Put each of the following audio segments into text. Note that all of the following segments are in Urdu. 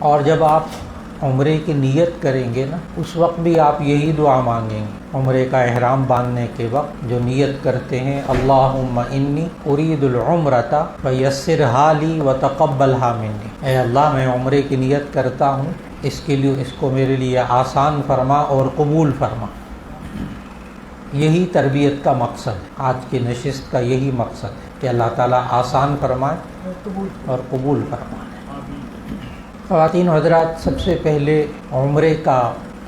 اور جب آپ عمرے کی نیت کریں گے نا، اس وقت بھی آپ یہی دعا مانگیں گے۔ عمرے کا احرام باندھنے کے وقت جو نیت کرتے ہیں، اللہم انی ارید العمرۃ فیسرھا لی وتقبلھا منی، اے اللہ میں عمرے کی نیت کرتا ہوں، اس کے لیے اس کو میرے لیے آسان فرما اور قبول فرما۔ یہی تربیت کا مقصد ہے، آج کی نشست کا یہی مقصد ہے کہ اللہ تعالیٰ آسان فرمائے اور قبول فرمائے۔ خواتین و حضرات، سب سے پہلے عمرے کا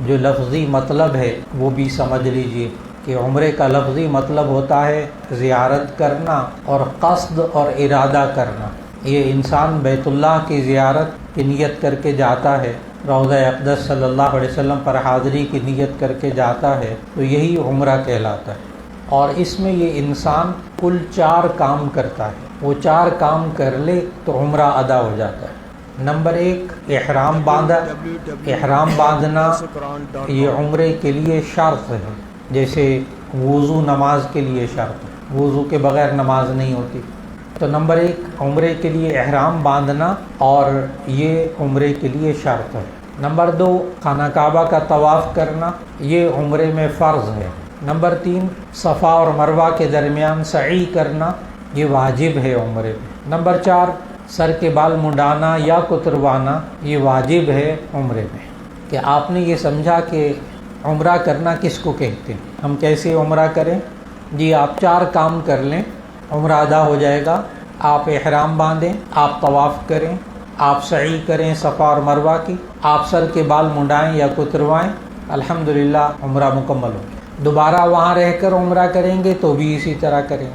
جو لفظی مطلب ہے وہ بھی سمجھ لیجئے کہ عمرے کا لفظی مطلب ہوتا ہے زیارت کرنا اور قصد اور ارادہ کرنا۔ یہ انسان بیت اللہ کی زیارت کی نیت کر کے جاتا ہے، روضہ اقدس صلی اللہ علیہ وسلم پر حاضری کی نیت کر کے جاتا ہے، تو یہی عمرہ کہلاتا ہے۔ اور اس میں یہ انسان کل 4 کام کرتا ہے، وہ 4 کام کر لے تو عمرہ ادا ہو جاتا ہے۔ نمبر 1، احرام باندھا۔ احرام باندھنا یہ عمرے کے لیے شرط ہے، جیسے وضو نماز کے لیے شرط ہے، وضو کے بغیر نماز نہیں ہوتی۔ تو نمبر 1 عمرے کے لیے احرام باندھنا، اور یہ عمرے کے لیے شرط ہے۔ نمبر 2 خانہ کعبہ کا طواف کرنا، یہ عمرے میں فرض ہے۔ نمبر 3 صفا اور مروہ کے درمیان سعی کرنا، یہ واجب ہے عمرے میں۔ نمبر 4 سر کے بال منڈانا یا کتروانا، یہ واجب ہے عمرے میں۔ کہ آپ نے یہ سمجھا کہ عمرہ کرنا کس کو کہتے ہیں، ہم کیسے عمرہ کریں؟ جی آپ 4 کام کر لیں، عمرہ ادا ہو جائے گا۔ آپ احرام باندھیں، آپ طواف کریں، آپ سعی کریں صفا اور مروہ کی، آپ سر کے بال منڈائیں یا کتروائیں، الحمدللہ عمرہ مکمل ہو گیا۔ دوبارہ وہاں رہ کر عمرہ کریں گے تو بھی اسی طرح کریں گے۔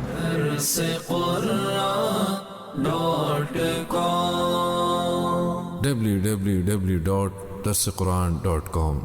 www.darsequran.com